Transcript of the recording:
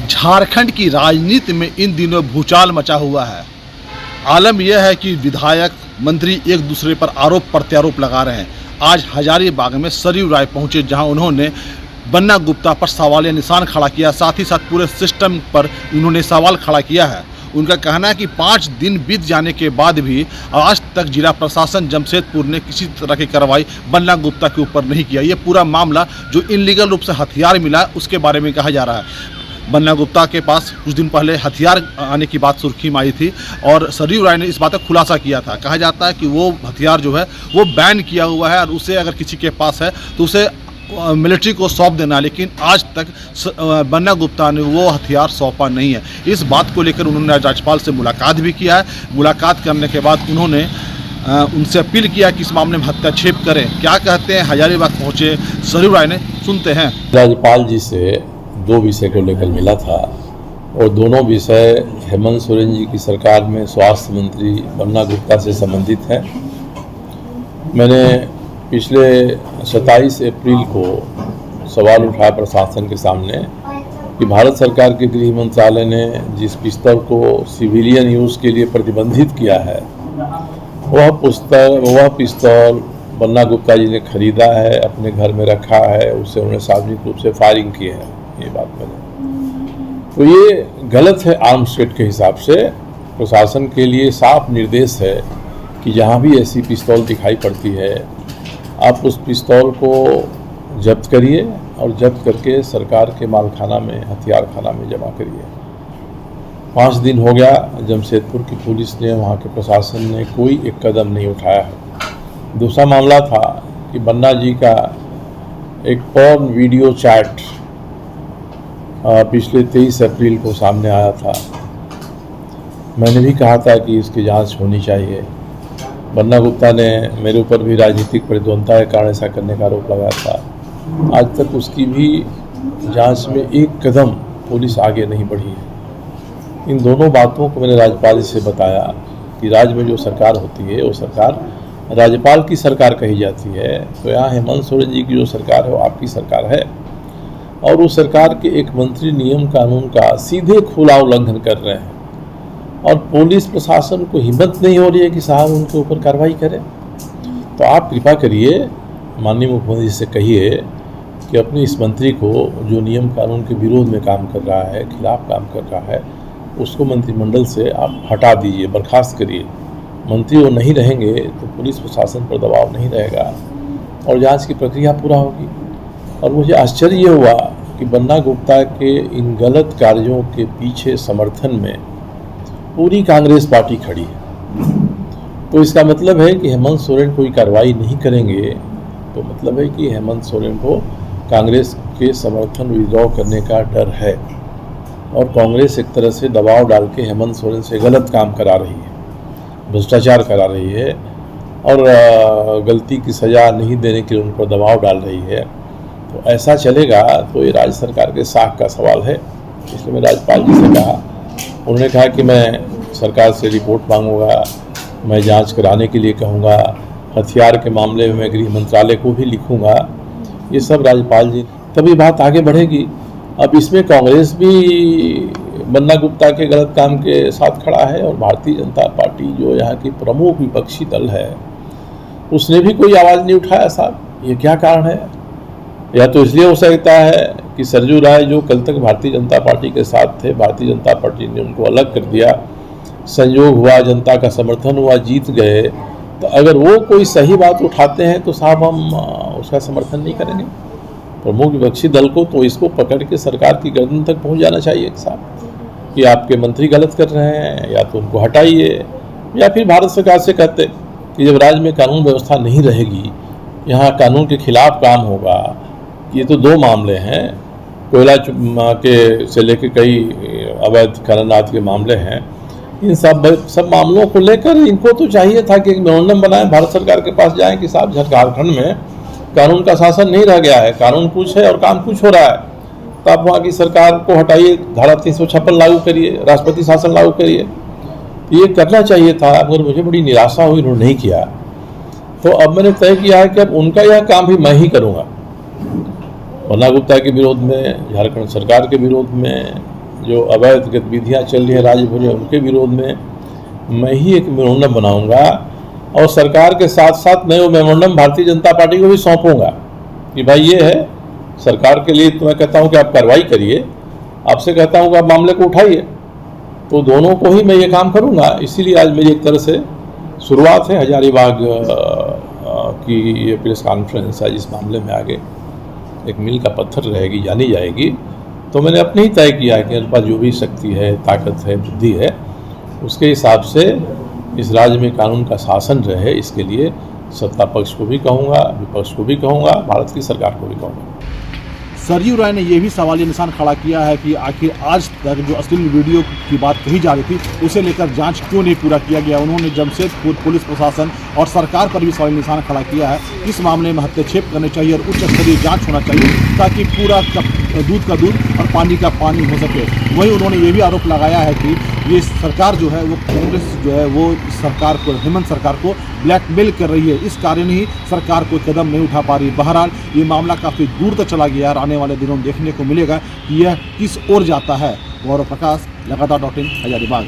झारखंड की राजनीति में इन दिनों भूचाल मचा हुआ है। आलम यह है कि विधायक मंत्री एक दूसरे पर आरोप प्रत्यारोप लगा रहे हैं। आज हजारीबाग में सरयू राय पहुंचे, जहां उन्होंने बन्ना गुप्ता पर सवालिया निशान खड़ा किया। साथ ही साथ पूरे सिस्टम पर उन्होंने सवाल खड़ा किया है। उनका कहना है कि 5 दिन बीत जाने के बाद भी आज तक जिला प्रशासन जमशेदपुर ने किसी तरह की कार्रवाई बन्ना गुप्ता के ऊपर नहीं किया। ये पूरा मामला जो इनलीगल रूप से हथियार मिला उसके बारे में कहा जा रहा है। बन्ना गुप्ता के पास कुछ दिन पहले हथियार आने की बात सुर्खी में आई थी और सरयू राय ने इस बात का खुलासा किया था। कहा जाता है कि वो हथियार जो है वो बैन किया हुआ है और उसे अगर किसी के पास है तो उसे मिलिट्री को सौंप देना, लेकिन आज तक बन्ना गुप्ता ने वो हथियार सौंपा नहीं है। इस बात को लेकर उन्होंने राज्यपाल से मुलाकात भी किया है। मुलाकात करने के बाद उन्होंने उनसे अपील किया कि इस मामले में हस्तक्षेप करें। क्या कहते हैं हजारीबाग पहुंचे सरयू राय ने, सुनते हैं। राज्यपाल जी से 2 विषय को लेकर मिला था और दोनों विषय हेमंत सोरेन जी की सरकार में स्वास्थ्य मंत्री बन्ना गुप्ता से संबंधित है। मैंने पिछले 27 अप्रैल को सवाल उठाया प्रशासन के सामने कि भारत सरकार के गृह मंत्रालय ने जिस पिस्तौल को सिविलियन यूज़ के लिए प्रतिबंधित किया है वह पिस्तौल बन्ना गुप्ता जी ने खरीदा है, अपने घर में रखा है, उससे उन्होंने सार्वजनिक रूप से फायरिंग की है। ये बात मैंने तो ये गलत है। आर्म्स एक्ट के हिसाब से प्रशासन के लिए साफ निर्देश है कि जहाँ भी ऐसी पिस्तौल दिखाई पड़ती है आप उस पिस्तौल को जब्त करिए और जब्त करके सरकार के मालखाना में, हथियार खाना में जमा करिए। 5 दिन हो गया, जमशेदपुर की पुलिस ने, वहाँ के प्रशासन ने कोई एक कदम नहीं उठाया है। दूसरा मामला था कि बन्ना जी का एक पॉर्न वीडियो चैट पिछले 23 अप्रैल को सामने आया था। मैंने भी कहा था कि इसकी जांच होनी चाहिए। बन्ना गुप्ता ने मेरे ऊपर भी राजनीतिक प्रतिद्वंद्विता के कारण ऐसा करने का आरोप लगाया था। आज तक उसकी भी जांच में एक कदम पुलिस आगे नहीं बढ़ी है। इन दोनों बातों को मैंने राज्यपाल जी से बताया कि राज्य में जो सरकार होती है वो सरकार राज्यपाल की सरकार कही जाती है, तो यहाँ हेमंत सोरेन जी की जो सरकार है वो आपकी सरकार है और उस सरकार के एक मंत्री नियम कानून का सीधे खुला उल्लंघन कर रहे हैं और पुलिस प्रशासन को हिम्मत नहीं हो रही है कि साहब उनके ऊपर कार्रवाई करें। तो आप कृपा करिए, माननीय मुख्यमंत्री जी से कहिए कि अपने इस मंत्री को जो नियम कानून के विरोध में काम कर रहा है, खिलाफ काम कर रहा है, उसको मंत्रिमंडल से आप हटा दीजिए, बर्खास्त करिए। मंत्री वो नहीं रहेंगे तो पुलिस प्रशासन पर दबाव नहीं रहेगा और जांच की प्रक्रिया पूरा होगी। और मुझे आश्चर्य हुआ कि बन्ना गुप्ता के इन गलत कार्यों के पीछे समर्थन में पूरी कांग्रेस पार्टी खड़ी है। तो इसका मतलब है कि हेमंत सोरेन कोई कार्रवाई नहीं करेंगे, तो मतलब है कि हेमंत सोरेन को कांग्रेस के समर्थन विड्रॉ करने का डर है और कांग्रेस एक तरह से दबाव डाल के हेमंत सोरेन से गलत काम करा रही है, भ्रष्टाचार करा रही है और गलती की सज़ा नहीं देने के लिए उन पर दबाव डाल रही है। तो ऐसा चलेगा तो ये राज्य सरकार के साख का सवाल है। इसलिए मैं राज्यपाल जी से कहा, उन्होंने कहा कि मैं सरकार से रिपोर्ट मांगूंगा, मैं जांच कराने के लिए कहूँगा, हथियार के मामले में मैं गृह मंत्रालय को भी लिखूँगा। ये सब राज्यपाल जी, तभी बात आगे बढ़ेगी। अब इसमें कांग्रेस भी बन्ना गुप्ता के गलत काम के साथ खड़ा है और भारतीय जनता पार्टी जो यहाँ की प्रमुख विपक्षी दल है उसने भी कोई आवाज़ नहीं उठाया। साहब ये क्या कारण है? या तो इसलिए हो सकता है कि सरयू राय जो कल तक भारतीय जनता पार्टी के साथ थे, भारतीय जनता पार्टी ने उनको अलग कर दिया, संयोग हुआ, जनता का समर्थन हुआ, जीत गए, तो अगर वो कोई सही बात उठाते हैं तो साहब हम उसका समर्थन नहीं करेंगे। प्रमुख विपक्षी दल को तो इसको पकड़ के सरकार की गर्दन तक पहुंच जाना चाहिए साहब कि आपके मंत्री गलत कर रहे हैं, या तो उनको हटाइए, या फिर भारत सरकार से कहते कि जब राज्य में कानून व्यवस्था नहीं रहेगी, यहाँ कानून के खिलाफ काम होगा। ये तो 2 मामले हैं, कोयला के से लेकर कई अवैध खननाद के मामले हैं। इन सब मामलों को लेकर इनको तो चाहिए था कि एक मेमोरेंडम बनाएं, भारत सरकार के पास जाएं कि साहब झारखंड में कानून का शासन नहीं रह गया है, कानून कुछ है और काम कुछ हो रहा है, तो आप वहाँ की सरकार को हटाइए, धारा 356 लागू करिए, राष्ट्रपति शासन लागू करिए। ये करना चाहिए था, मगर मुझे बड़ी निराशा हुई, उन्होंने नहीं किया। तो अब मैंने तय किया है कि अब उनका यह काम भी मैं ही करूँगा। बन्ना गुप्ता के विरोध में, झारखंड सरकार के विरोध में, जो अवैध गतिविधियाँ चल रही है राज्य भर में, उनके विरोध में मैं ही एक मेमोरेंडम बनाऊंगा और सरकार के साथ साथ मैं वो मेमोरेंडम भारतीय जनता पार्टी को भी सौंपूंगा कि भाई ये है सरकार के लिए। तो मैं कहता हूँ कि आप कार्रवाई करिए, आपसे कहता हूँ कि आप मामले को उठाइए। तो दोनों को ही मैं ये काम करूँगा। इसीलिए आज मेरी एक तरह से शुरुआत है हजारीबाग की ये प्रेस कॉन्फ्रेंस है, जिस मामले में आगे एक मील का पत्थर रहेगी, जानी जाएगी। तो मैंने अपने ही तय किया है कि मेरे पास जो भी शक्ति है, ताकत है, बुद्धि है, उसके हिसाब से इस राज्य में कानून का शासन रहे, इसके लिए सत्ता पक्ष को भी कहूँगा, विपक्ष को भी कहूँगा, भारत की सरकार को भी कहूँगा। सरयू राय ने यह भी सवालिया निशान खड़ा किया है कि आखिर आज तक जो अश्लील वीडियो की बात कही जा रही थी उसे लेकर जांच क्यों नहीं पूरा किया गया। उन्होंने जमशेदपुर पुलिस प्रशासन और सरकार पर भी सवालिया निशान खड़ा किया है। इस मामले में हस्तक्षेप करने चाहिए और उच्च स्तरीय जांच होना चाहिए ताकि पूरा दूध का दूध और पानी का पानी हो सके। वहीं उन्होंने ये भी आरोप लगाया है कि ये सरकार जो है वो कांग्रेस जो है वो सरकार को, हेमंत सरकार को ब्लैकमेल कर रही है। इस कारण ही सरकार कोई कदम नहीं उठा पा रही। बहरहाल ये मामला काफ़ी दूर तक चला गया है। आने वाले दिनों में देखने को मिलेगा कि यह किस ओर जाता है। गौरव प्रकाश, लगातार .in, हजारीबाग।